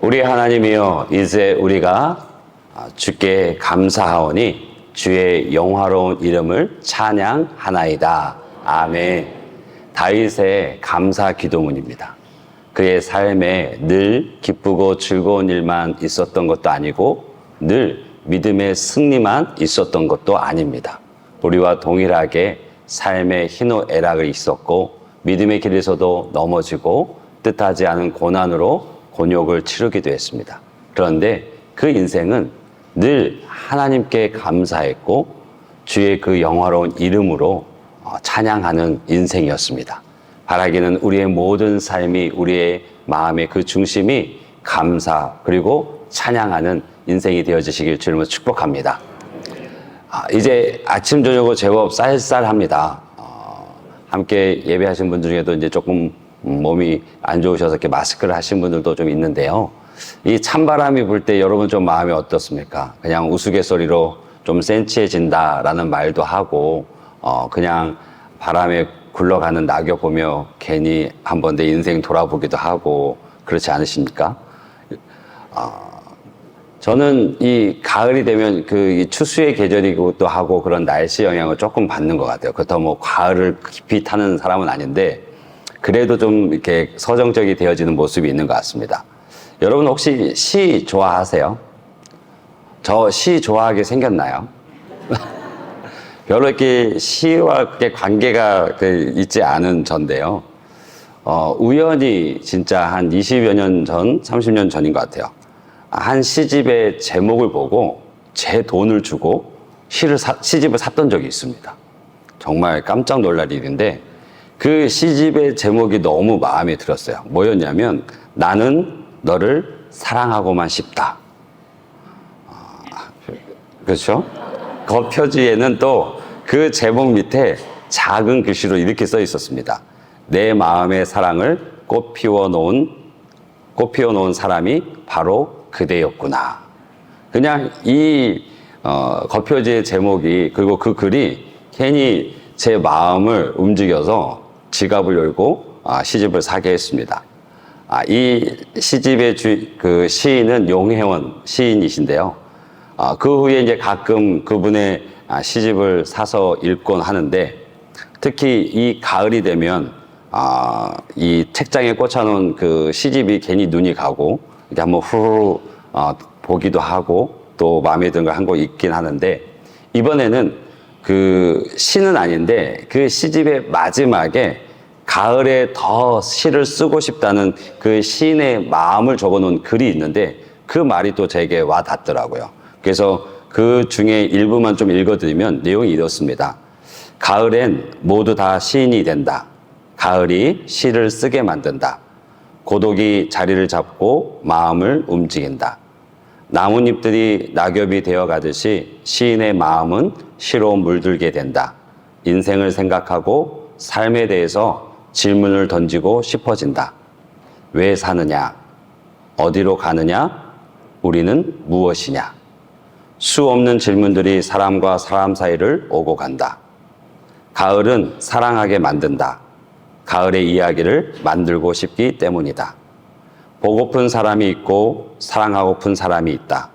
우리 하나님이여, 이제 우리가 주께 감사하오니 주의 영화로운 이름을 찬양하나이다. 아멘. 다윗의 감사 기도문입니다. 그의 삶에 늘 기쁘고 즐거운 일만 있었던 것도 아니고 늘 믿음의 승리만 있었던 것도 아닙니다. 우리와 동일하게 삶의 희노애락이 있었고 믿음의 길에서도 넘어지고 뜻하지 않은 고난으로 곤욕을 치르기도 했습니다. 그런데 그 인생은 늘 하나님께 감사했고 주의 그 영화로운 이름으로 찬양하는 인생이었습니다. 바라기는 우리의 모든 삶이, 우리의 마음의 그 중심이 감사 그리고 찬양하는 인생이 되어지시길 주님으로 축복합니다. 이제 아침 저녁으로 제법 쌀쌀합니다. 함께 예배하신 분들 중에도 이제 조금 몸이 안 좋으셔서 이렇게 마스크를 하신 분들도 좀 있는데요. 이 찬바람이 불 때 여러분 좀 마음이 어떻습니까? 그냥 우스갯소리로 좀 센치해진다라는 말도 하고 그냥 바람에 굴러가는 낙엽 보며 괜히 한번 내 인생 돌아보기도 하고 그렇지 않으십니까? 저는 이 가을이 되면 이 추수의 계절이기도 하고 그런 날씨 영향을 조금 받는 것 같아요. 그렇다고 뭐 가을을 깊이 타는 사람은 아닌데 그래도 좀 이렇게 서정적이 되어지는 모습이 있는 것 같습니다. 여러분 혹시 시 좋아하세요? 저 시 좋아하게 생겼나요? 별로 이렇게 시와 그렇게 관계가 있지 않은 전데요. 우연히 진짜 한 20여 년 전, 30년 전인 것 같아요. 한 시집의 제목을 보고 제 돈을 주고 시집을 샀던 적이 있습니다. 정말 깜짝 놀랄 일인데 그 시집의 제목이 너무 마음에 들었어요. 뭐였냐면 나는 너를 사랑하고만 싶다. 그렇죠? 그 표지에는 또 그 제목 밑에 작은 글씨로 이렇게 써 있었습니다. 내 마음의 사랑을 꽃 피워 놓은 사람이 바로 그대였구나. 그냥 이 겉표지의 제목이 그리고 그 글이 괜히 제 마음을 움직여서 지갑을 열고 시집을 사게 했습니다. 이 시집의 그 시인은 용혜원 시인이신데요. 그 후에 이제 가끔 그분의 시집을 사서 읽곤 하는데 특히 이 가을이 되면 이 책장에 꽂혀놓은 그 시집이 괜히 눈이 가고 이렇게 한번 후루 보기도 하고 또 마음에 드는 걸 한 거 있긴 하는데 이번에는 그 시는 아닌데 그 시집의 마지막에 가을에 더 시를 쓰고 싶다는 그 시인의 마음을 적어놓은 글이 있는데 그 말이 또 제게 와 닿더라고요. 그래서 그 중에 일부만 좀 읽어드리면 내용이 이렇습니다. 가을엔 모두 다 시인이 된다. 가을이 시를 쓰게 만든다. 고독이 자리를 잡고 마음을 움직인다. 나뭇잎들이 낙엽이 되어가듯이 시인의 마음은 시로 물들게 된다. 인생을 생각하고 삶에 대해서 질문을 던지고 싶어진다. 왜 사느냐? 어디로 가느냐? 우리는 무엇이냐? 수 없는 질문들이 사람과 사람 사이를 오고 간다. 가을은 사랑하게 만든다. 가을의 이야기를 만들고 싶기 때문이다. 보고픈 사람이 있고 사랑하고픈 사람이 있다.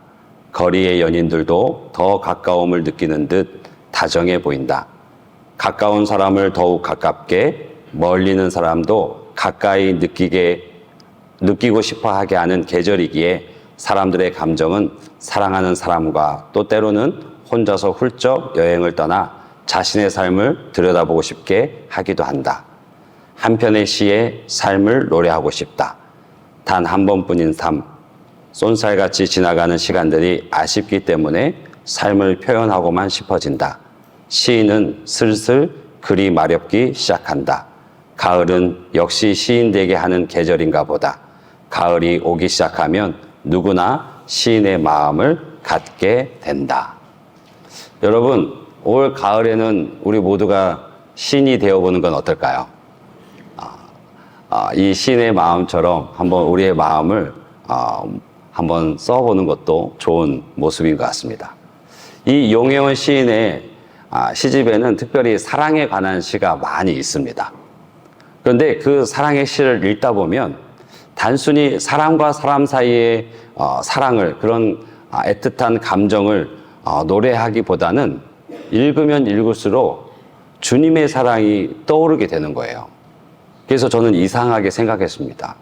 거리의 연인들도 더 가까움을 느끼는 듯 다정해 보인다. 가까운 사람을 더욱 가깝게, 멀리는 사람도 가까이 느끼고 싶어 하게 하는 계절이기에 사람들의 감정은 사랑하는 사람과 또 때로는 혼자서 훌쩍 여행을 떠나 자신의 삶을 들여다보고 싶게 하기도 한다. 한편의 시에 삶을 노래하고 싶다. 단 한 번뿐인 삶, 쏜살같이 지나가는 시간들이 아쉽기 때문에 삶을 표현하고만 싶어진다. 시인은 슬슬 글이 마렵기 시작한다. 가을은 역시 시인 되게 하는 계절인가 보다. 가을이 오기 시작하면 누구나 시인의 마음을 갖게 된다. 여러분, 올 가을에는 우리 모두가 시인이 되어보는 건 어떨까요? 이 시인의 마음처럼 한번 우리의 마음을 한번 써보는 것도 좋은 모습인 것 같습니다. 이 용혜원 시인의 시집에는 특별히 사랑에 관한 시가 많이 있습니다. 그런데 그 사랑의 시를 읽다 보면 단순히 사람과 사람 사이의 사랑을, 그런 애틋한 감정을 노래하기보다는 읽으면 읽을수록 주님의 사랑이 떠오르게 되는 거예요. 그래서 저는 이상하게 생각했습니다.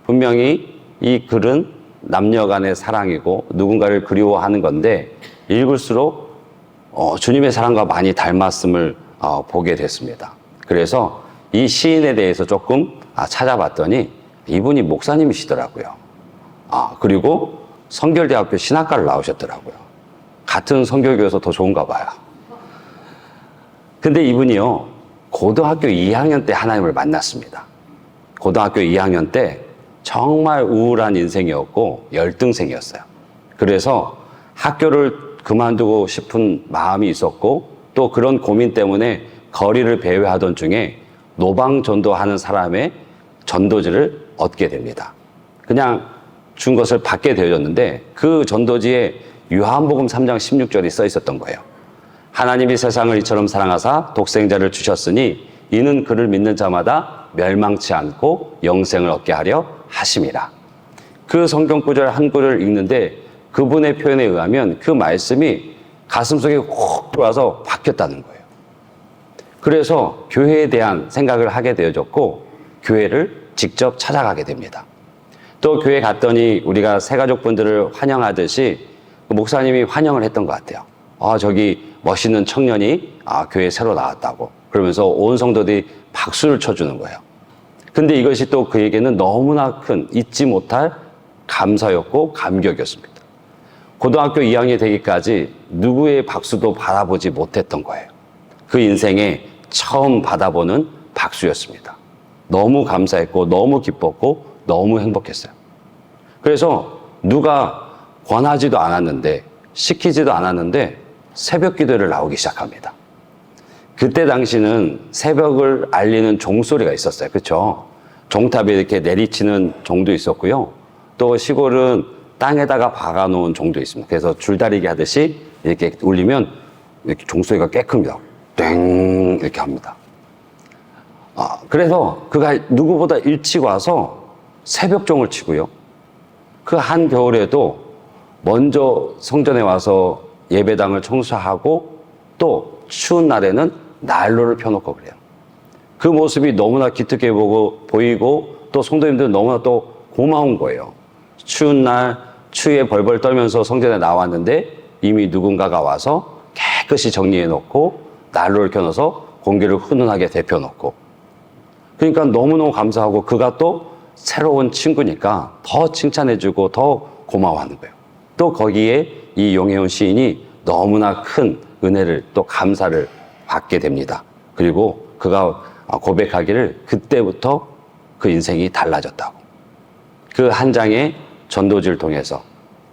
분명히 이 글은 남녀 간의 사랑이고 누군가를 그리워하는 건데 읽을수록 주님의 사랑과 많이 닮았음을 보게 됐습니다. 그래서 이 시인에 대해서 조금 찾아봤더니 이분이 목사님이시더라고요. 그리고 성결대학교 신학과를 나오셨더라고요. 같은 성결교여서 더 좋은가 봐요. 근데 이분이요, 고등학교 2학년 때 하나님을 만났습니다. 고등학교 2학년 때 정말 우울한 인생이었고 열등생이었어요. 그래서 학교를 그만두고 싶은 마음이 있었고 또 그런 고민 때문에 거리를 배회하던 중에 노방전도하는 사람의 전도지를 얻게 됩니다. 그냥 준 것을 받게 되어졌는데 그 전도지에 요한복음 3장 16절이 써 있었던 거예요. 하나님이 세상을 이처럼 사랑하사 독생자를 주셨으니 이는 그를 믿는 자마다 멸망치 않고 영생을 얻게 하려 하심이라. 그 성경 구절 한 구절을 읽는데 그분의 표현에 의하면 그 말씀이 가슴속에 훅 들어와서 박혔다는 거예요. 그래서 교회에 대한 생각을 하게 되어졌고 교회를 직접 찾아가게 됩니다. 또 교회 갔더니 우리가 새가족분들을 환영하듯이 그 목사님이 환영을 했던 것 같아요. 저기 멋있는 청년이 교회에 새로 나왔다고. 그러면서 온 성도들이 박수를 쳐주는 거예요. 근데 이것이 또 그에게는 너무나 큰 잊지 못할 감사였고 감격이었습니다. 고등학교 2학년이 되기까지 누구의 박수도 받아보지 못했던 거예요. 그 인생에 처음 받아보는 박수였습니다. 너무 감사했고 너무 기뻤고 너무 행복했어요. 그래서 누가 권하지도 않았는데 시키지도 않았는데 새벽 기도를 나오기 시작합니다. 그때 당시는 새벽을 알리는 종소리가 있었어요. 그렇죠? 종탑에 이렇게 내리치는 종도 있었고요. 또 시골은 땅에다가 박아놓은 종도 있습니다. 그래서 줄다리기 하듯이 이렇게 울리면 이렇게 종소리가 꽤 큽니다. 땡 이렇게 합니다. 그래서 그가 누구보다 일찍 와서 새벽종을 치고요. 그 한겨울에도 먼저 성전에 와서 예배당을 청소하고 또 추운 날에는 난로를 펴놓고 그래요. 그 모습이 너무나 기특해 보이고 또 성도님들은 너무나 또 고마운 거예요. 추운 날 추위에 벌벌 떨면서 성전에 나왔는데 이미 누군가가 와서 깨끗이 정리해 놓고 난로를 켜놓아서 공기를 훈훈하게 데펴 놓고, 그러니까 너무너무 감사하고 그가 또 새로운 친구니까 더 칭찬해주고 더 고마워하는 거예요. 또 거기에 이 용혜원 시인이 너무나 큰 은혜를 또 감사를 받게 됩니다. 그리고 그가 고백하기를 그때부터 그 인생이 달라졌다고. 그 한 장의 전도지를 통해서,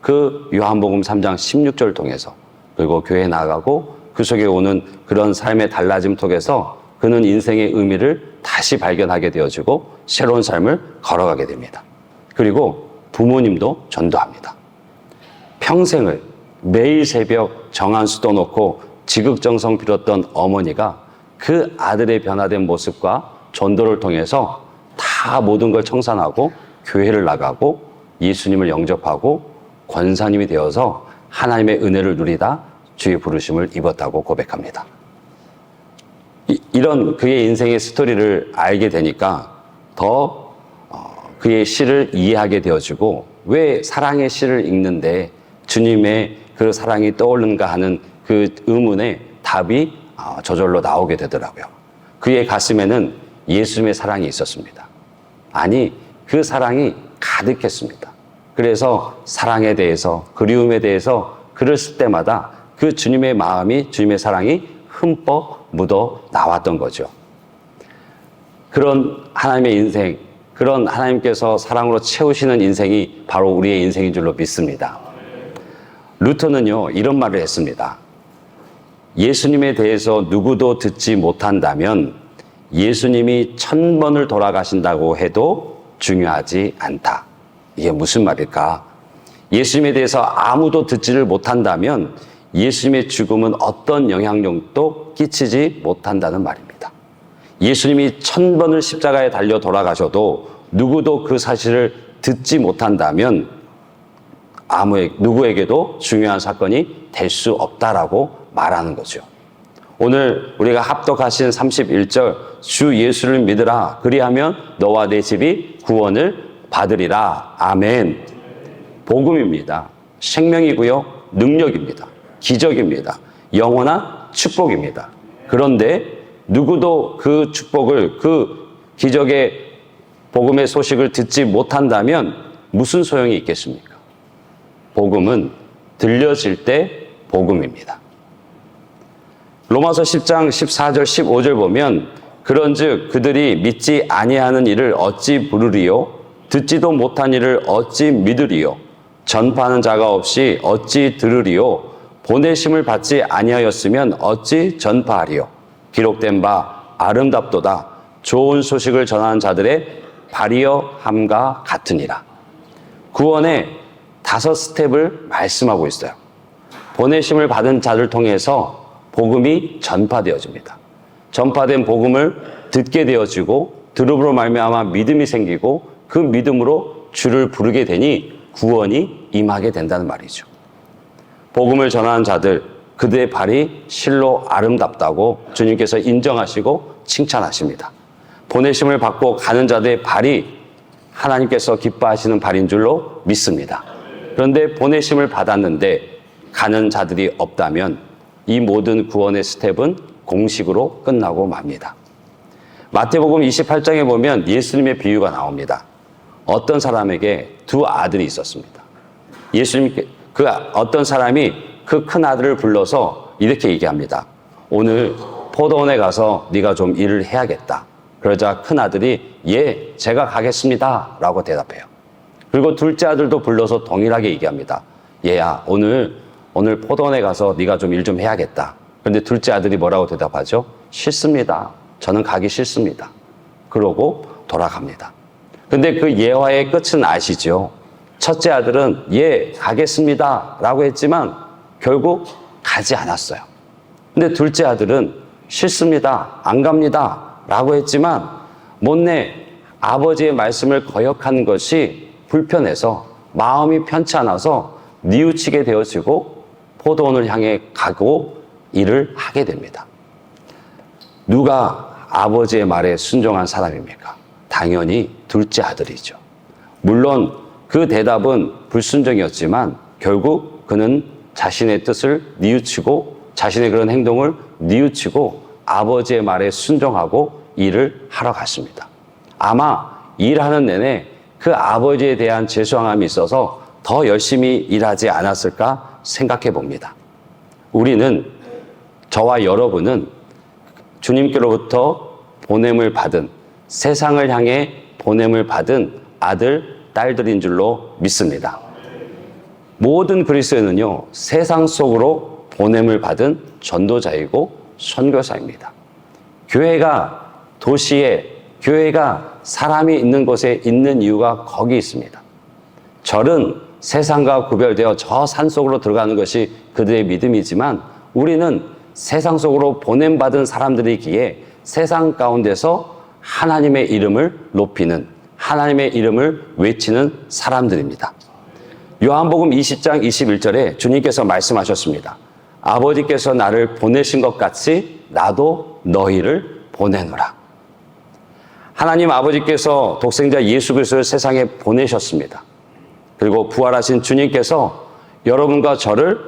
그 요한복음 3장 16절을 통해서, 그리고 교회에 나가고 그 속에 오는 그런 삶의 달라짐 속에서 그는 인생의 의미를 다시 발견하게 되어지고 새로운 삶을 걸어가게 됩니다. 그리고 부모님도 전도합니다. 평생을 매일 새벽 정한수도 놓고 지극정성 빌었던 어머니가 그 아들의 변화된 모습과 전도를 통해서 다 모든 걸 청산하고 교회를 나가고 예수님을 영접하고 권사님이 되어서 하나님의 은혜를 누리다 주의 부르심을 입었다고 고백합니다. 이런 그의 인생의 스토리를 알게 되니까 더 그의 시를 이해하게 되어지고, 왜 사랑의 시를 읽는데 주님의 그 사랑이 떠오르는가 하는 그 의문에 답이 저절로 나오게 되더라고요. 그의 가슴에는 예수님의 사랑이 있었습니다. 아니, 그 사랑이 가득했습니다. 그래서 사랑에 대해서, 그리움에 대해서 글을 쓸 때마다 그 주님의 마음이, 주님의 사랑이 흠뻑 묻어 나왔던 거죠. 그런 하나님의 인생, 그런 하나님께서 사랑으로 채우시는 인생이 바로 우리의 인생인 줄로 믿습니다. 루터는요, 이런 말을 했습니다. 예수님에 대해서 누구도 듣지 못한다면 예수님이 1000번을 돌아가신다고 해도 중요하지 않다. 이게 무슨 말일까? 예수님에 대해서 아무도 듣지를 못한다면 예수님의 죽음은 어떤 영향력도 끼치지 못한다는 말입니다. 예수님이 1000번을 십자가에 달려 돌아가셔도 누구도 그 사실을 듣지 못한다면 누구에게도 중요한 사건이 될 수 없다라고 말하는 거죠. 오늘 우리가 합독하신 31절 주 예수를 믿으라 그리하면 너와 내 집이 구원을 받으리라. 아멘. 복음입니다. 생명이고요. 능력입니다. 기적입니다. 영원한 축복입니다. 그런데 누구도 그 축복을, 그 기적의 복음의 소식을 듣지 못한다면 무슨 소용이 있겠습니까? 복음은 들려질 때 복음입니다. 로마서 10장 14절 15절 보면 그런즉 그들이 믿지 아니하는 일을 어찌 부르리요? 듣지도 못한 일을 어찌 믿으리요? 전파하는 자가 없이 어찌 들으리요? 보내심을 받지 아니하였으면 어찌 전파하리요? 기록된 바 아름답도다. 좋은 소식을 전하는 자들의 발이여 함과 같으니라. 구원의 5스텝을 말씀하고 있어요. 보내심을 받은 자를 통해서 복음이 전파되어집니다. 전파된 복음을 듣게 되어지고 들음으로 말미암아 믿음이 생기고 그 믿음으로 주를 부르게 되니 구원이 임하게 된다는 말이죠. 복음을 전하는 자들, 그들의 발이 실로 아름답다고 주님께서 인정하시고 칭찬하십니다. 보내심을 받고 가는 자들의 발이 하나님께서 기뻐하시는 발인 줄로 믿습니다. 그런데 보내심을 받았는데 가는 자들이 없다면 이 모든 구원의 스텝은 공식으로 끝나고 맙니다. 마태복음 28장에 보면 예수님의 비유가 나옵니다. 어떤 사람에게 2 아들이 있었습니다. 그 어떤 사람이 그 큰 아들을 불러서 이렇게 얘기합니다. 오늘 포도원에 가서 네가 좀 일을 해야겠다. 그러자 큰 아들이 예, 제가 가겠습니다 라고 대답해요. 그리고 둘째 아들도 불러서 동일하게 얘기합니다. 얘야, 오늘 포도원에 가서 네가 좀 일 좀 해야겠다. 그런데 둘째 아들이 뭐라고 대답하죠? 싫습니다. 저는 가기 싫습니다. 그러고 돌아갑니다. 근데 그 예화의 끝은 아시죠? 첫째 아들은 예, 가겠습니다 라고 했지만 결국 가지 않았어요. 근데 둘째 아들은 싫습니다. 안 갑니다 라고 했지만 못내 아버지의 말씀을 거역한 것이 불편해서 마음이 편치 않아서 뉘우치게 되어지고 포도원을 향해 가고 일을 하게 됩니다. 누가 아버지의 말에 순종한 사람입니까? 당연히 둘째 아들이죠. 물론 그 대답은 불순종이었지만 결국 그는 자신의 뜻을 뉘우치고 자신의 그런 행동을 뉘우치고 아버지의 말에 순종하고 일을 하러 갔습니다. 아마 일하는 내내 그 아버지에 대한 죄송함이 있어서 더 열심히 일하지 않았을까 생각해 봅니다. 우리는, 저와 여러분은 주님께로부터 보냄을 받은, 세상을 향해 보냄을 받은 아들, 딸들인 줄로 믿습니다. 모든 그리스도인은요, 세상 속으로 보냄을 받은 전도자이고 선교사입니다. 교회가 도시에, 교회가 사람이 있는 곳에 있는 이유가 거기 있습니다. 절은 세상과 구별되어 저 산 속으로 들어가는 것이 그들의 믿음이지만 우리는 세상 속으로 보냄받은 사람들이기에 세상 가운데서 하나님의 이름을 높이는, 하나님의 이름을 외치는 사람들입니다. 요한복음 20장 21절에 주님께서 말씀하셨습니다. 아버지께서 나를 보내신 것 같이 나도 너희를 보내노라. 하나님 아버지께서 독생자 예수 그리스도를 세상에 보내셨습니다. 그리고 부활하신 주님께서 여러분과 저를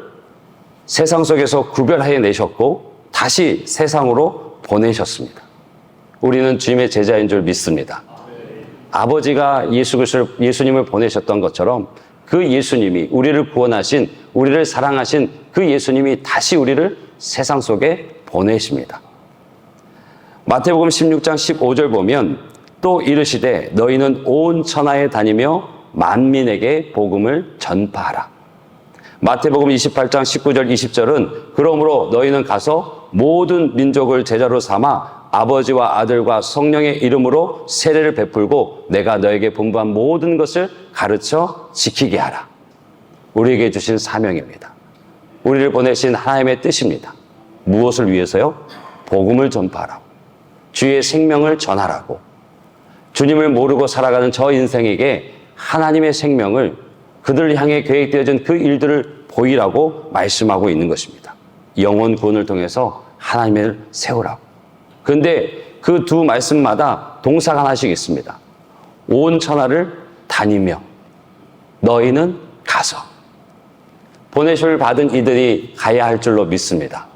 세상 속에서 구별해 내셨고 다시 세상으로 보내셨습니다. 우리는 주님의 제자인 줄 믿습니다. 아버지가 예수님을 보내셨던 것처럼 그 예수님이, 우리를 구원하신, 우리를 사랑하신 그 예수님이 다시 우리를 세상 속에 보내십니다. 마태복음 16장 15절 보면 또 이르시되 너희는 온 천하에 다니며 만민에게 복음을 전파하라. 마태복음 28장 19절 20절은 그러므로 너희는 가서 모든 민족을 제자로 삼아 아버지와 아들과 성령의 이름으로 세례를 베풀고 내가 너에게 분부한 모든 것을 가르쳐 지키게 하라. 우리에게 주신 사명입니다. 우리를 보내신 하나님의 뜻입니다. 무엇을 위해서요? 복음을 전파하라. 주의 생명을 전하라고, 주님을 모르고 살아가는 저 인생에게 하나님의 생명을, 그들을 향해 계획되어진 그 일들을 보이라고 말씀하고 있는 것입니다. 영혼 구원을 통해서 하나님을 세우라고. 그런데 그 두 말씀마다 동사가 하나씩 있습니다. 온 천하를 다니며 너희는 가서. 보내심을 받은 이들이 가야 할 줄로 믿습니다.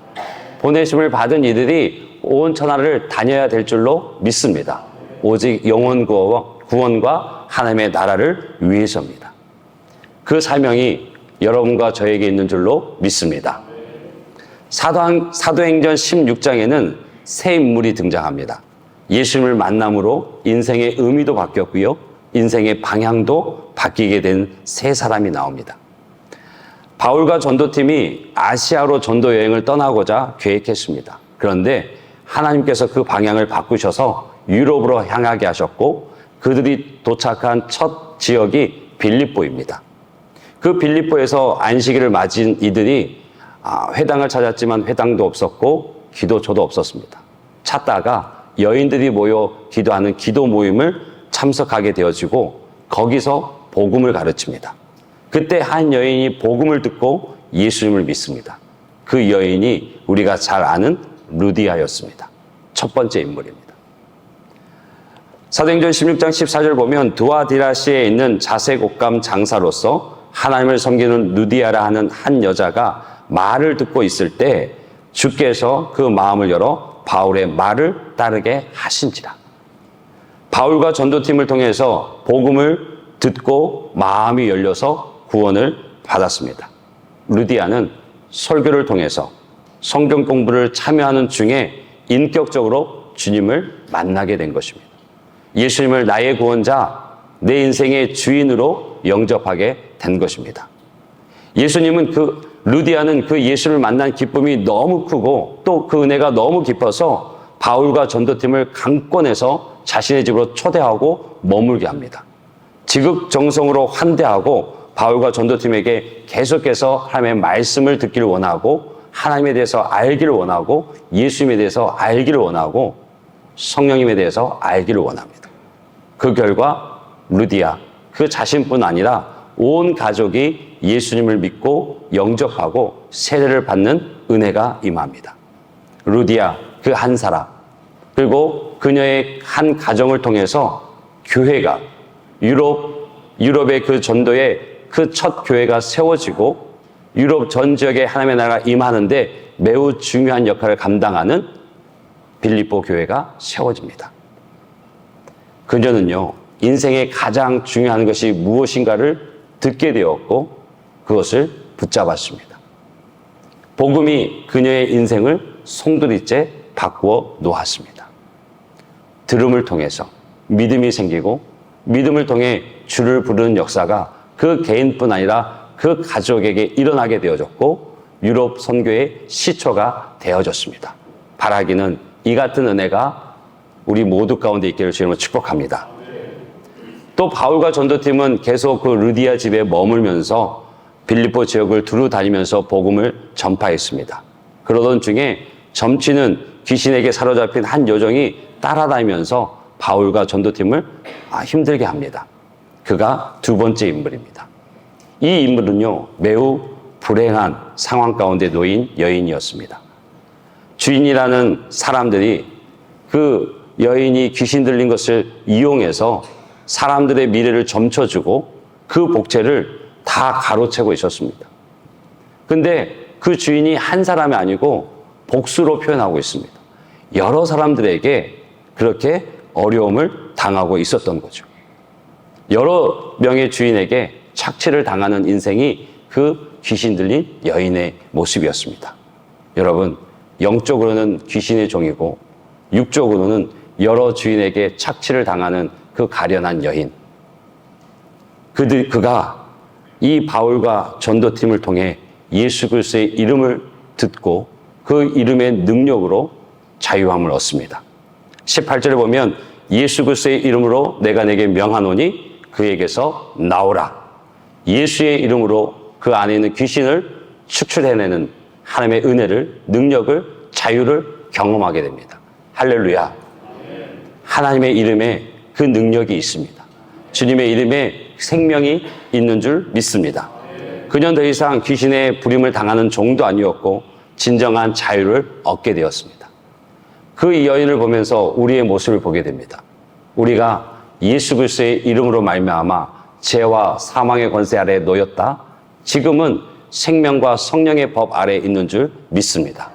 보내심을 받은 이들이 온 천하를 다녀야 될 줄로 믿습니다. 오직 영혼 구원과 하나님의 나라를 위해서입니다. 그 사명이 여러분과 저에게 있는 줄로 믿습니다. 사도행전 16장에는 새 인물이 등장합니다. 예수님을 만남으로 인생의 의미도 바뀌었고요, 인생의 방향도 바뀌게 된 세 사람이 나옵니다. 바울과 전도팀이 아시아로 전도 여행을 떠나고자 계획했습니다. 그런데 하나님께서 그 방향을 바꾸셔서 유럽으로 향하게 하셨고, 그들이 도착한 첫 지역이 빌립보입니다. 그 빌립보에서 안식일을 맞은 이들이 회당을 찾았지만 회당도 없었고 기도처도 없었습니다. 찾다가 여인들이 모여 기도하는 기도 모임을 참석하게 되어지고 거기서 복음을 가르칩니다. 그때 한 여인이 복음을 듣고 예수님을 믿습니다. 그 여인이 우리가 잘 아는 루디아였습니다. 첫 번째 인물입니다. 사도행전 16장 14절 보면 두아디라시에 있는 자색 옷감 장사로서 하나님을 섬기는 루디아라 하는 한 여자가 말을 듣고 있을 때 주께서 그 마음을 열어 바울의 말을 따르게 하신지라. 바울과 전도팀을 통해서 복음을 듣고 마음이 열려서 구원을 받았습니다. 루디아는 설교를 통해서 성경 공부를 참여하는 중에 인격적으로 주님을 만나게 된 것입니다. 예수님을 나의 구원자, 내 인생의 주인으로 영접하게 된 것입니다. 예수님은 루디아는 그 예수를 만난 기쁨이 너무 크고 또 그 은혜가 너무 깊어서 바울과 전도팀을 강권해서 자신의 집으로 초대하고 머물게 합니다. 지극정성으로 환대하고 바울과 전도팀에게 계속해서 하나님의 말씀을 듣기를 원하고, 하나님에 대해서 알기를 원하고, 예수님에 대해서 알기를 원하고, 성령님에 대해서 알기를 원합니다. 그 결과 루디아 그 자신뿐 아니라 온 가족이 예수님을 믿고 영접하고 세례를 받는 은혜가 임합니다. 루디아 그 한 사람, 그리고 그녀의 한 가정을 통해서 교회가 유럽의 그 전도에 그 첫 교회가 세워지고 유럽 전 지역에 하나님의 나라가 임하는데 매우 중요한 역할을 감당하는 빌립보 교회가 세워집니다. 그녀는요, 인생의 가장 중요한 것이 무엇인가를 듣게 되었고 그것을 붙잡았습니다. 복음이 그녀의 인생을 송두리째 바꾸어 놓았습니다. 들음을 통해서 믿음이 생기고 믿음을 통해 주를 부르는 역사가 그 개인뿐 아니라 그 가족에게 일어나게 되어졌고 유럽 선교의 시초가 되어졌습니다. 바라기는 이 같은 은혜가 우리 모두 가운데 있기를 주님으로 축복합니다. 또 바울과 전도팀은 계속 그 루디아 집에 머물면서 빌립보 지역을 두루 다니면서 복음을 전파했습니다. 그러던 중에 점치는 귀신에게 사로잡힌 한 여종이 따라다니면서 바울과 전도팀을 힘들게 합니다. 그가 두 번째 인물입니다. 이 인물은요, 매우 불행한 상황 가운데 놓인 여인이었습니다. 주인이라는 사람들이 그 여인이 귀신 들린 것을 이용해서 사람들의 미래를 점쳐주고 그 복채를 다 가로채고 있었습니다. 근데 그 주인이 한 사람이 아니고 복수로 표현하고 있습니다. 여러 사람들에게 그렇게 어려움을 당하고 있었던 거죠. 여러 명의 주인에게 착취를 당하는 인생이 그 귀신 들린 여인의 모습이었습니다. 여러분, 영적으로는 귀신의 종이고 육적으로는 여러 주인에게 착취를 당하는 그 가련한 여인. 그가 이 바울과 전도팀을 통해 예수 그리스도의 이름을 듣고 그 이름의 능력으로 자유함을 얻습니다. 18절에 보면 예수 그리스도의 이름으로 내가 내게 명하노니 그에게서 나오라. 예수의 이름으로 그 안에 있는 귀신을 축출해내는 하나님의 은혜를, 능력을, 자유를 경험하게 됩니다. 할렐루야. 하나님의 이름에 그 능력이 있습니다. 주님의 이름에 생명이 있는 줄 믿습니다. 그녀는 더 이상 귀신의 부림을 당하는 종도 아니었고 진정한 자유를 얻게 되었습니다. 그 여인을 보면서 우리의 모습을 보게 됩니다. 우리가 예수 그리스도의 이름으로 말미암아 죄와 사망의 권세 아래에 놓였다. 지금은 생명과 성령의 법 아래에 있는 줄 믿습니다.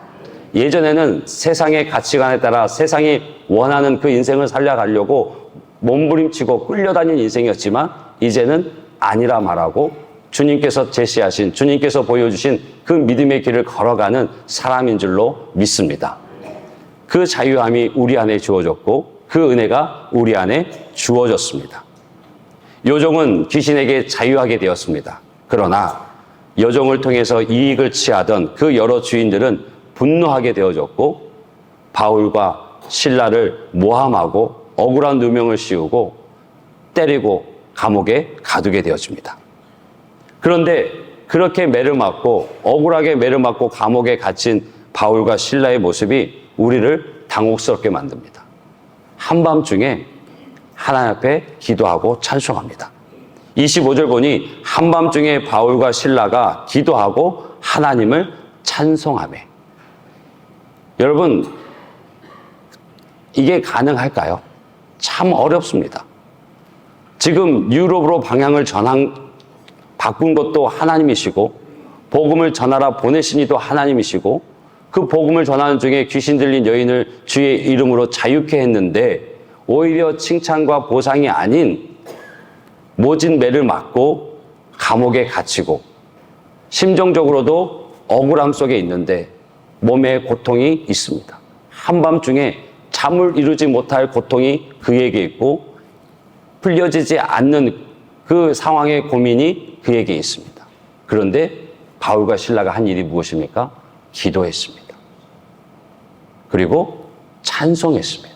예전에는 세상의 가치관에 따라 세상이 원하는 그 인생을 살려가려고 몸부림치고 끌려다니는 인생이었지만 이제는 아니라 말하고 주님께서 제시하신, 주님께서 보여주신 그 믿음의 길을 걸어가는 사람인 줄로 믿습니다. 그 자유함이 우리 안에 주어졌고 그 은혜가 우리 안에 주어졌습니다. 요종은 귀신에게 자유하게 되었습니다. 그러나 여종을 통해서 이익을 취하던 그 여러 주인들은 분노하게 되어졌고 바울과 실라를 모함하고 억울한 누명을 씌우고 때리고 감옥에 가두게 되어집니다. 그런데 그렇게 매를 맞고 억울하게 매를 맞고 감옥에 갇힌 바울과 실라의 모습이 우리를 당혹스럽게 만듭니다. 한밤중에 하나님 앞에 기도하고 찬송합니다. 25절 보니 한밤중에 바울과 실라가 기도하고 하나님을 찬송하며. 여러분, 이게 가능할까요? 참 어렵습니다. 지금 유럽으로 방향을 바꾼 것도 하나님이시고 복음을 전하라 보내신 이도 하나님이시고 그 복음을 전하는 중에 귀신 들린 여인을 주의 이름으로 자유케 했는데 오히려 칭찬과 보상이 아닌 모진 매를 맞고 감옥에 갇히고 심정적으로도 억울함 속에 있는데 몸에 고통이 있습니다. 한밤중에 잠을 이루지 못할 고통이 그에게 있고 풀려지지 않는 그 상황의 고민이 그에게 있습니다. 그런데 바울과 실라가 한 일이 무엇입니까? 기도했습니다. 그리고 찬송했습니다.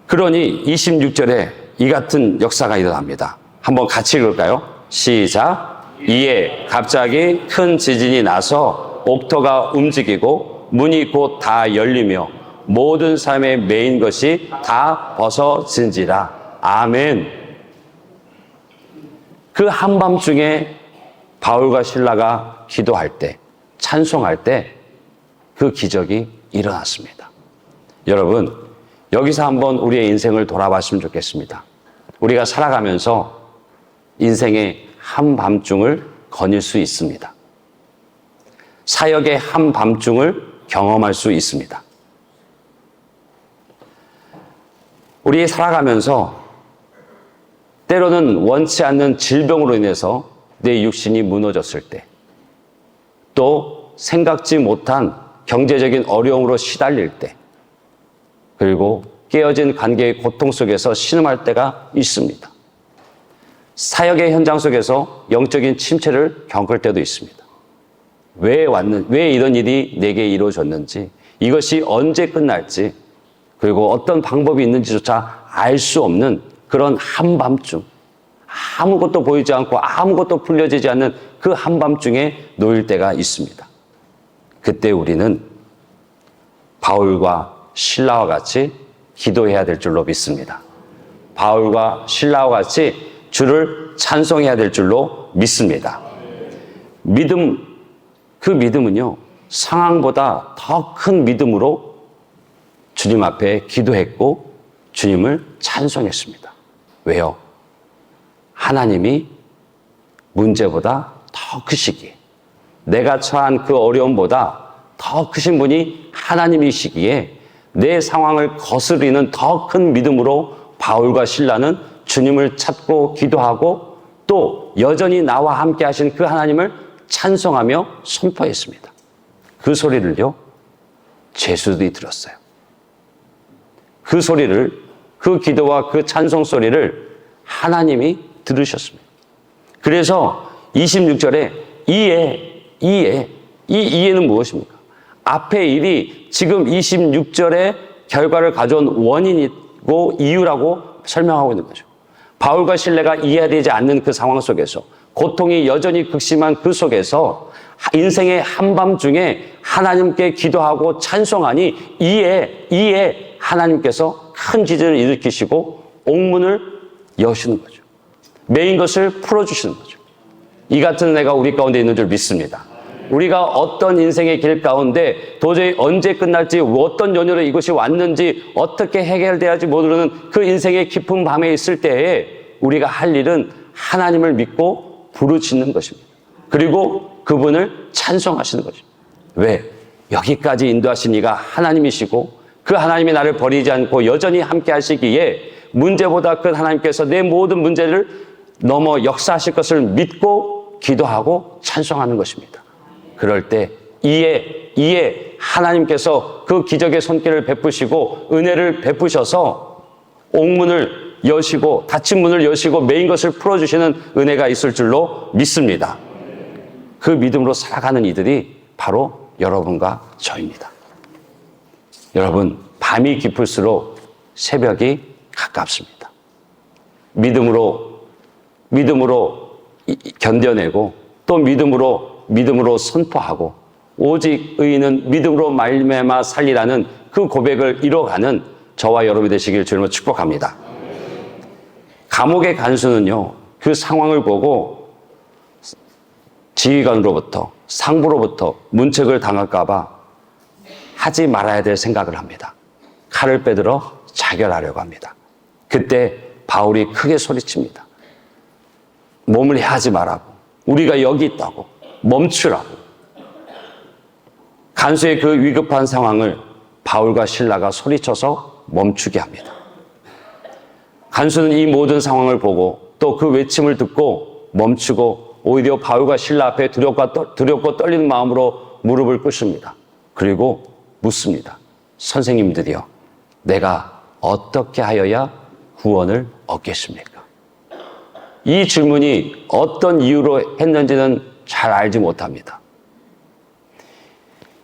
그러니 26절에 이 같은 역사가 일어납니다. 한번 같이 읽을까요? 시작. 이에 갑자기 큰 지진이 나서 옥토가 움직이고 문이 곧 다 열리며 모든 삶에 매인 것이 다 벗어진지라. 아멘. 그 한밤중에 바울과 실라가 기도할 때, 찬송할 때 그 기적이 일어났습니다. 여러분, 여기서 한번 우리의 인생을 돌아봤으면 좋겠습니다. 우리가 살아가면서 인생의 한밤중을 거닐 수 있습니다. 사역의 한밤중을 경험할 수 있습니다. 우리 살아가면서 때로는 원치 않는 질병으로 인해서 내 육신이 무너졌을 때, 또 생각지 못한 경제적인 어려움으로 시달릴 때, 그리고 깨어진 관계의 고통 속에서 신음할 때가 있습니다. 사역의 현장 속에서 영적인 침체를 겪을 때도 있습니다. 왜 이런 일이 내게 이루어졌는지, 이것이 언제 끝날지, 그리고 어떤 방법이 있는지조차 알 수 없는 그런 한밤중, 아무것도 보이지 않고 아무것도 풀려지지 않는 그 한밤중에 놓일 때가 있습니다. 그때 우리는 바울과 실라와 같이 기도해야 될 줄로 믿습니다. 바울과 실라와 같이 주를 찬송해야 될 줄로 믿습니다. 그 믿음은요, 상황보다 더 큰 믿음으로 주님 앞에 기도했고 주님을 찬송했습니다. 왜요? 하나님이 문제보다 더 크시기에, 내가 처한 그 어려움보다 더 크신 분이 하나님이시기에 내 상황을 거스리는 더 큰 믿음으로 바울과 실라는 주님을 찾고 기도하고 또 여전히 나와 함께 하신 그 하나님을 찬송하며 선포했습니다. 그 소리를요, 제수들이 들었어요. 그 소리를, 그 기도와 그 찬송 소리를 하나님이 들으셨습니다. 그래서 26절에 이 이해는 무엇입니까? 앞의 일이 지금 26절의 결과를 가져온 원인이고 이유라고 설명하고 있는 거죠. 바울과 실라가 이해되지 않는 그 상황 속에서 고통이 여전히 극심한 그 속에서 인생의 한밤중에 하나님께 기도하고 찬송하니 이에 하나님께서 큰 지진을 일으키시고 옥문을 여시는 거죠. 메인 것을 풀어주시는 거죠. 이 같은 은혜가 우리 가운데 있는 줄 믿습니다. 우리가 어떤 인생의 길 가운데 도저히 언제 끝날지, 어떤 연유로 이것이 왔는지, 어떻게 해결돼야 할지 모르는 그 인생의 깊은 밤에 있을 때에 우리가 할 일은 하나님을 믿고 부르짖는 것입니다. 그리고 그분을 찬송하시는 것입니다. 왜? 여기까지 인도하신 이가 하나님이시고 그 하나님이 나를 버리지 않고 여전히 함께 하시기에 문제보다 큰 하나님께서 내 모든 문제를 넘어 역사하실 것을 믿고 기도하고 찬송하는 것입니다. 그럴 때 이에 하나님께서 그 기적의 손길을 베푸시고 은혜를 베푸셔서 옥문을 여시고 닫힌 문을 여시고 메인 것을 풀어주시는 은혜가 있을 줄로 믿습니다. 그 믿음으로 살아가는 이들이 바로 여러분과 저입니다. 여러분, 밤이 깊을수록 새벽이 가깝습니다. 믿음으로 견뎌내고 또 믿음으로 선포하고 오직 의인은 믿음으로 말미암아 살리라는 그 고백을 이뤄가는 저와 여러분이 되시길 주님으로 축복합니다. 감옥의 간수는요, 그 상황을 보고 지휘관으로부터 상부로부터 문책을 당할까 봐 하지 말아야 될 생각을 합니다. 칼을 빼들어 자결하려고 합니다. 그때 바울이 크게 소리칩니다. 몸을 해하지 말라고. 우리가 여기 있다고. 멈추라고. 간수의 그 위급한 상황을 바울과 실라가 소리쳐서 멈추게 합니다. 간수는 이 모든 상황을 보고 또 그 외침을 듣고 멈추고 오히려 바울과 실라 앞에 두렵고 떨리는 마음으로 무릎을 꿇습니다. 그리고 묻습니다. 선생님들이여, 내가 어떻게 하여야 구원을 얻겠습니까? 이 질문이 어떤 이유로 했는지는 잘 알지 못합니다.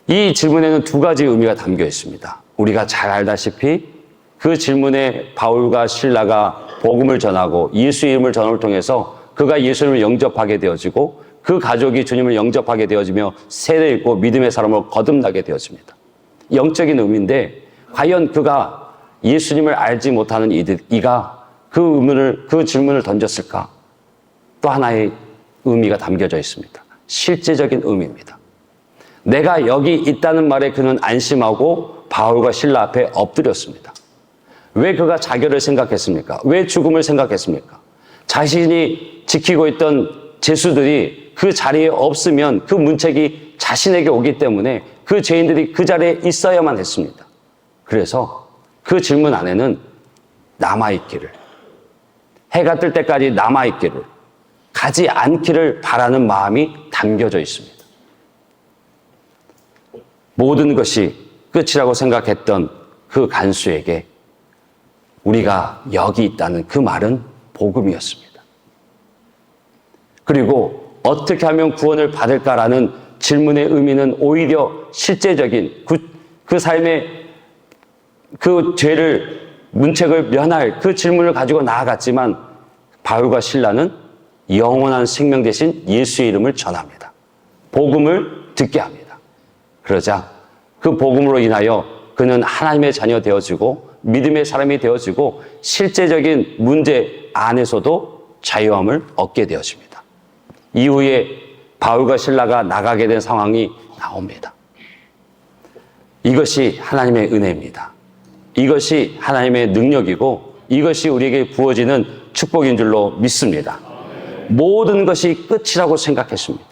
이 질문에는 두 가지 의미가 담겨 있습니다. 우리가 잘 알다시피 그 질문에 바울과 실라가 복음을 전하고 예수 이름을 전함을 통해서 그가 예수님을 영접하게 되어지고 그 가족이 주님을 영접하게 되어지며 세례 읽고 믿음의 사람으로 거듭나게 되어집니다. 영적인 의미인데 과연 그가 예수님을 알지 못하는 이가 그 질문을 던졌을까? 또 하나의 의미가 담겨져 있습니다. 실제적인 의미입니다. 내가 여기 있다는 말에 그는 안심하고 바울과 실라 앞에 엎드렸습니다. 왜 그가 자결을 생각했습니까? 왜 죽음을 생각했습니까? 자신이 지키고 있던 죄수들이 그 자리에 없으면 그 문책이 자신에게 오기 때문에 그 죄인들이 그 자리에 있어야만 했습니다. 그래서 그 질문 안에는 남아있기를, 해가 뜰 때까지 남아있기를, 가지 않기를 바라는 마음이 담겨져 있습니다. 모든 것이 끝이라고 생각했던 그 간수에게 우리가 여기 있다는 그 말은 복음이었습니다. 그리고 어떻게 하면 구원을 받을까라는 질문의 의미는 오히려 실제적인 그 삶의 그 죄를, 문책을 면할 그 질문을 가지고 나아갔지만 바울과 실라는 영원한 생명 대신 예수의 이름을 전합니다. 복음을 듣게 합니다. 그러자 그 복음으로 인하여 그는 하나님의 자녀 되어지고 믿음의 사람이 되어지고 실제적인 문제 안에서도 자유함을 얻게 되어집니다. 이후에 바울과 실라가 나가게 된 상황이 나옵니다. 이것이 하나님의 은혜입니다. 이것이 하나님의 능력이고 이것이 우리에게 부어지는 축복인 줄로 믿습니다. 모든 것이 끝이라고 생각했습니다.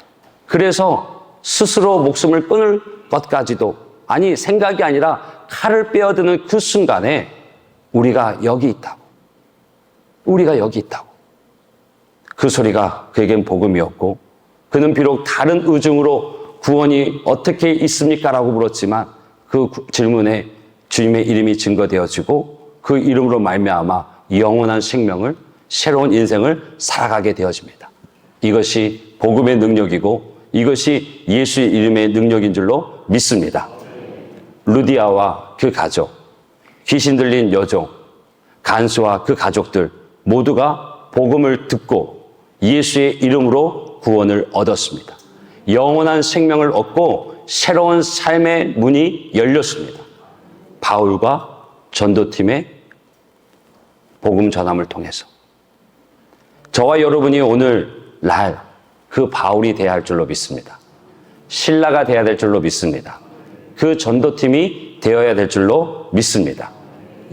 그래서 스스로 목숨을 끊을 것까지도, 아니 생각이 아니라 칼을 빼어드는 그 순간에 우리가 여기 있다고, 우리가 여기 있다고, 그 소리가 그에겐 복음이었고 그는 비록 다른 의중으로 구원이 어떻게 있습니까? 라고 물었지만 그 질문에 주님의 이름이 증거되어지고 그 이름으로 말미암아 영원한 생명을, 새로운 인생을 살아가게 되어집니다. 이것이 복음의 능력이고 이것이 예수의 이름의 능력인 줄로 믿습니다. 루디아와 그 가족, 귀신 들린 여종, 간수와 그 가족들 모두가 복음을 듣고 예수의 이름으로 구원을 얻었습니다. 영원한 생명을 얻고 새로운 삶의 문이 열렸습니다. 바울과 전도팀의 복음 전함을 통해서 저와 여러분이 오늘날 그 바울이 되어야 할 줄로 믿습니다. 신라가 되어야 될 줄로 믿습니다. 그 전도팀이 되어야 될 줄로 믿습니다.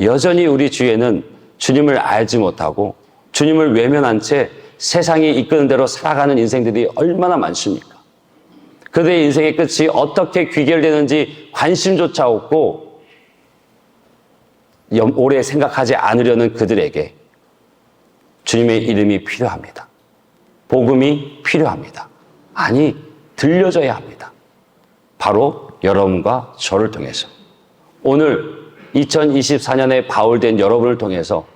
여전히 우리 주위에는 주님을 알지 못하고 주님을 외면한 채 세상이 이끄는 대로 살아가는 인생들이 얼마나 많습니까? 그들의 인생의 끝이 어떻게 귀결되는지 관심조차 없고 오래 생각하지 않으려는 그들에게 주님의 이름이 필요합니다. 복음이 필요합니다. 아니, 들려져야 합니다. 바로 여러분과 저를 통해서. 오늘 2024년에 바울된 여러분을 통해서,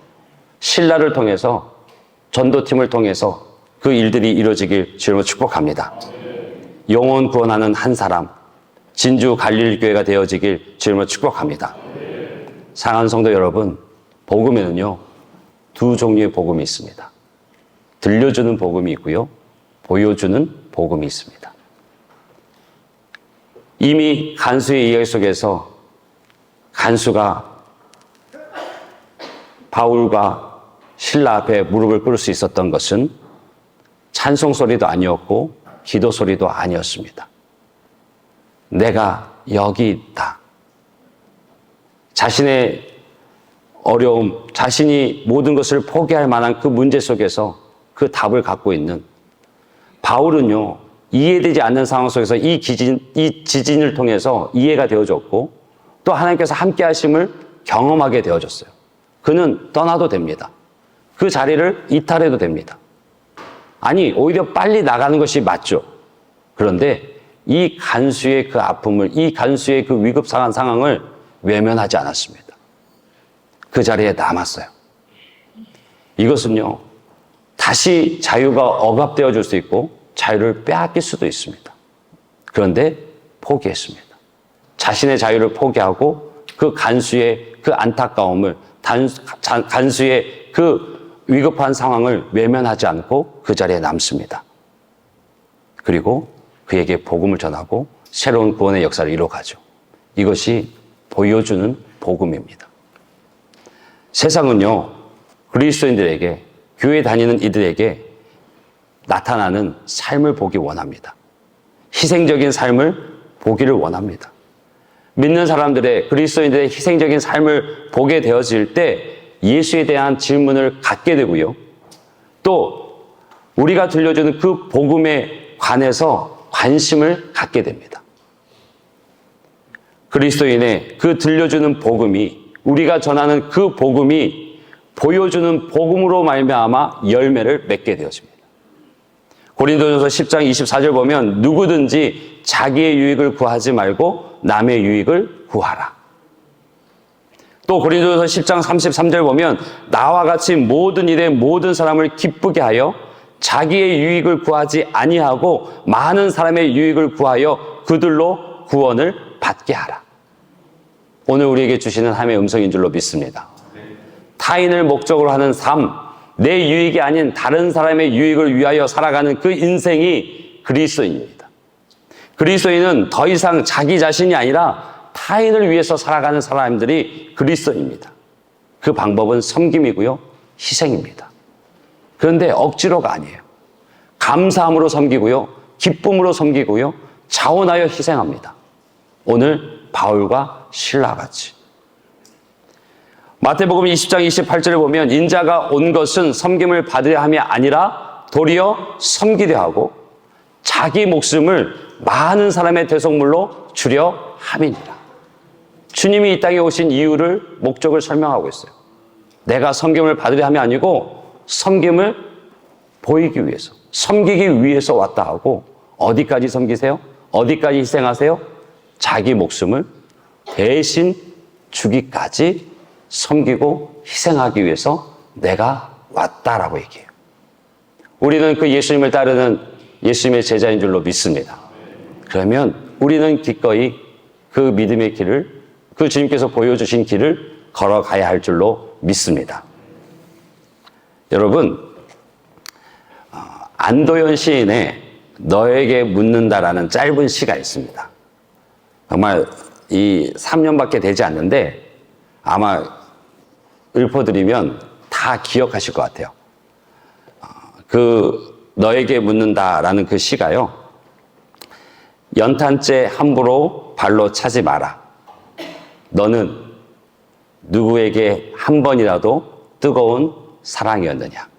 신라를 통해서, 전도팀을 통해서 그 일들이 이루어지길 주님으로 축복합니다. 영혼 구원하는 한 사람, 진주 갈릴교회가 되어지길 주님으로 축복합니다. 사랑하는 성도 여러분, 복음에는요, 두 종류의 복음이 있습니다. 들려주는 복음이 있고요, 보여주는 복음이 있습니다. 이미 간수의 이야기 속에서 간수가 바울과 신라 앞에 무릎을 꿇을 수 있었던 것은 찬송 소리도 아니었고 기도 소리도 아니었습니다. 내가 여기 있다. 자신의 어려움, 자신이 모든 것을 포기할 만한 그 문제 속에서 그 답을 갖고 있는 바울은요, 이해되지 않는 상황 속에서 이 지진을 통해서 이해가 되어졌고 또 하나님께서 함께 하심을 경험하게 되어졌어요. 그는 떠나도 됩니다. 그 자리를 이탈해도 됩니다. 아니, 오히려 빨리 나가는 것이 맞죠. 그런데 이 간수의 그 아픔을, 이 간수의 그 위급상한 상황을 외면하지 않았습니다. 그 자리에 남았어요. 이것은요, 다시 자유가 억압되어 줄 수 있고 자유를 빼앗길 수도 있습니다. 그런데 포기했습니다. 자신의 자유를 포기하고 그 간수의 그 안타까움을, 간수의 그 위급한 상황을 외면하지 않고 그 자리에 남습니다. 그리고 그에게 복음을 전하고 새로운 구원의 역사를 이뤄가죠. 이것이 보여주는 복음입니다. 세상은요, 그리스도인들에게, 교회 다니는 이들에게 나타나는 삶을 보기 원합니다. 희생적인 삶을 보기를 원합니다. 믿는 사람들의, 그리스도인들의 희생적인 삶을 보게 되어질 때 예수에 대한 질문을 갖게 되고요. 또 우리가 들려주는 그 복음에 관해서 관심을 갖게 됩니다. 그리스도인의 그 들려주는 복음이, 우리가 전하는 그 복음이 보여주는 복음으로 말미암아 열매를 맺게 되어집니다. 고린도전서 10장 24절 보면 누구든지 자기의 유익을 구하지 말고 남의 유익을 구하라. 또 고린도전서 10장 33절 보면 나와 같이 모든 일에 모든 사람을 기쁘게 하여 자기의 유익을 구하지 아니하고 많은 사람의 유익을 구하여 그들로 구원을 받게 하라. 오늘 우리에게 주시는 하나님의 음성인 줄로 믿습니다. 타인을 목적으로 하는 삶, 내 유익이 아닌 다른 사람의 유익을 위하여 살아가는 그 인생이 그리스도인입니다. 그리스도인은 더 이상 자기 자신이 아니라 타인을 위해서 살아가는 사람들이 그리스도인입니다. 그 방법은 섬김이고요, 희생입니다. 그런데 억지로가 아니에요. 감사함으로 섬기고요, 기쁨으로 섬기고요, 자원하여 희생합니다. 오늘 바울과 신라같이. 마태복음 20장 28절에 보면 인자가 온 것은 섬김을 받으려 함이 아니라 도리어 섬기려 하고 자기 목숨을 많은 사람의 대속물로 주려 함이니라. 주님이 이 땅에 오신 이유를, 목적을 설명하고 있어요. 내가 섬김을 받으려 함이 아니고 섬김을 보이기 위해서, 섬기기 위해서 왔다 하고, 어디까지 섬기세요? 어디까지 희생하세요? 자기 목숨을 대신 주기까지 섬기고 희생하기 위해서 내가 왔다라고 얘기해요. 우리는 그 예수님을 따르는 예수님의 제자인 줄로 믿습니다. 그러면 우리는 기꺼이 그 믿음의 길을, 그 주님께서 보여주신 길을 걸어가야 할 줄로 믿습니다. 여러분, 안도현 시인의 너에게 묻는다라는 짧은 시가 있습니다. 정말 이 3년밖에 되지 않는데 아마 읊어드리면 다 기억하실 것 같아요. 그 너에게 묻는다라는 그 시가요. 연탄재 함부로 발로 차지 마라. 너는 누구에게 한 번이라도 뜨거운 사랑이었느냐.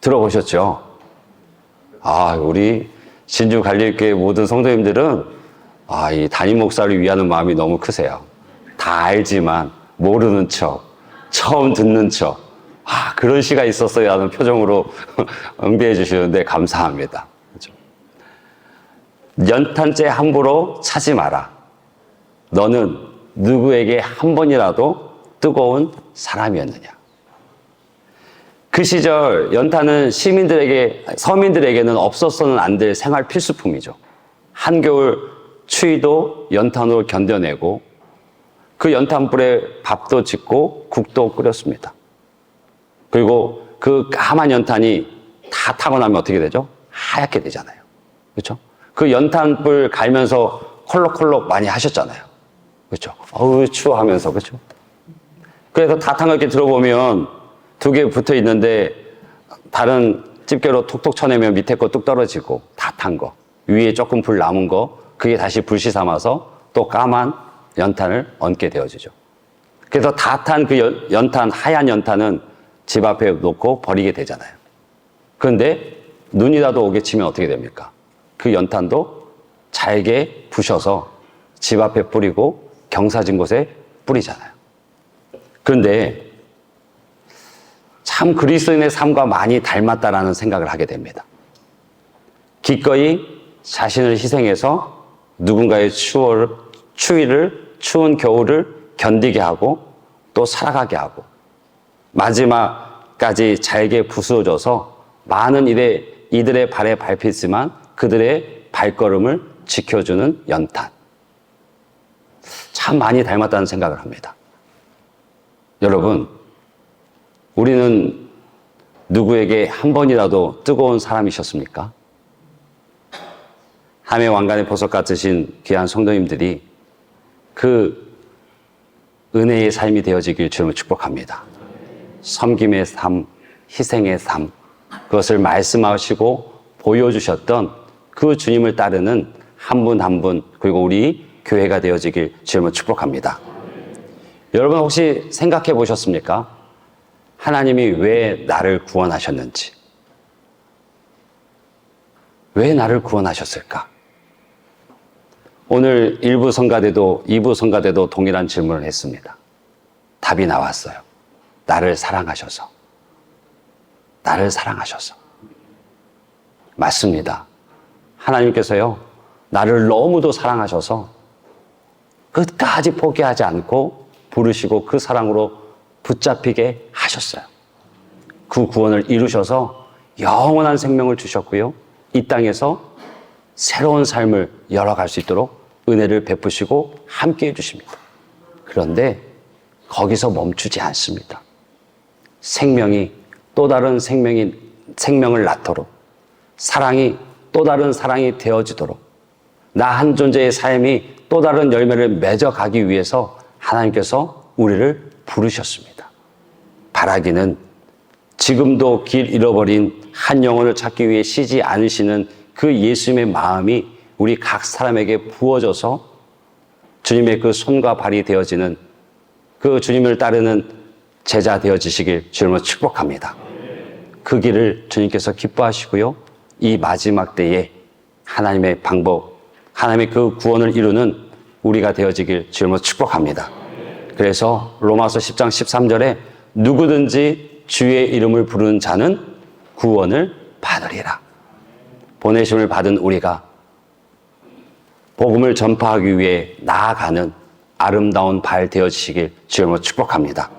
들어보셨죠? 우리 진주 갈릴교회 모든 성도님들은 이 담임 목사를 위하는 마음이 너무 크세요. 다 알지만 모르는 척, 처음 듣는 척, 그런 시가 있었어요 하는 표정으로 응대해 주시는데 감사합니다. 그렇죠? 연탄재 함부로 차지 마라. 너는 누구에게 한 번이라도 뜨거운 사람이었느냐. 그 시절 연탄은 서민들에게는 없어서는 안 될 생활 필수품이죠. 한겨울 추위도 연탄으로 견뎌내고 그 연탄불에 밥도 짓고 국도 끓였습니다. 그리고 그 까만 연탄이 다 타고 나면 어떻게 되죠? 하얗게 되잖아요. 그렇죠? 그 연탄불 갈면서 콜록콜록 많이 하셨잖아요. 그렇죠? 추워 하면서. 그렇죠? 그래서 다 탄 거 이렇게 들어보면 두 개 붙어 있는데 다른 집게로 톡톡 쳐내면 밑에 거 뚝 떨어지고 다 탄 거. 위에 조금 불 남은 거. 그게 다시 불씨 삼아서 또 까만 연탄을 얹게 되어지죠. 그래서 다 탄 그 연탄, 하얀 연탄은 집 앞에 놓고 버리게 되잖아요. 그런데 눈이라도 오게 치면 어떻게 됩니까? 그 연탄도 잘게 부셔서 집 앞에 뿌리고 경사진 곳에 뿌리잖아요. 그런데 참 그리스도인의 삶과 많이 닮았다라는 생각을 하게 됩니다. 기꺼이 자신을 희생해서 누군가의 추운 겨울을 견디게 하고 또 살아가게 하고 마지막까지 잘게 부수어져서 많은 이들의 발에 밟히지만 그들의 발걸음을 지켜주는 연탄. 참 많이 닮았다는 생각을 합니다. 여러분, 우리는 누구에게 한 번이라도 뜨거운 사람이셨습니까? 함의 왕관의 보석 같으신 귀한 성도님들이 그 은혜의 삶이 되어지길 주님을 축복합니다. 섬김의 삶, 희생의 삶, 그것을 말씀하시고 보여주셨던 그 주님을 따르는 한 분 한 분, 그리고 우리 교회가 되어지길 주님을 축복합니다. 여러분 혹시 생각해 보셨습니까? 하나님이 왜 나를 구원하셨는지. 왜 나를 구원하셨을까? 오늘 1부 성가대도 2부 성가대도 동일한 질문을 했습니다. 답이 나왔어요. 나를 사랑하셔서. 나를 사랑하셔서. 맞습니다. 하나님께서요, 나를 너무도 사랑하셔서 끝까지 포기하지 않고 부르시고 그 사랑으로 붙잡히게 하셨어요. 그 구원을 이루셔서 영원한 생명을 주셨고요. 이 땅에서 새로운 삶을 열어갈 수 있도록 은혜를 베푸시고 함께 해주십니다. 그런데 거기서 멈추지 않습니다. 생명이 또 다른 생명을 낳도록, 사랑이 또 다른 사랑이 되어지도록, 나 한 존재의 삶이 또 다른 열매를 맺어가기 위해서 하나님께서 우리를 부르셨습니다. 바라기는 지금도 길 잃어버린 한 영혼을 찾기 위해 쉬지 않으시는 그 예수님의 마음이 우리 각 사람에게 부어져서 주님의 그 손과 발이 되어지는 그 주님을 따르는 제자 되어지시길 주님을 축복합니다. 그 길을 주님께서 기뻐하시고요. 이 마지막 때에 하나님의 방법, 하나님의 그 구원을 이루는 우리가 되어지길 주님을 축복합니다. 그래서 로마서 10장 13절에 누구든지 주의 이름을 부르는 자는 구원을 받으리라. 보내심을 받은 우리가 복음을 전파하기 위해 나아가는 아름다운 발 되어지시길 주님으로 축복합니다.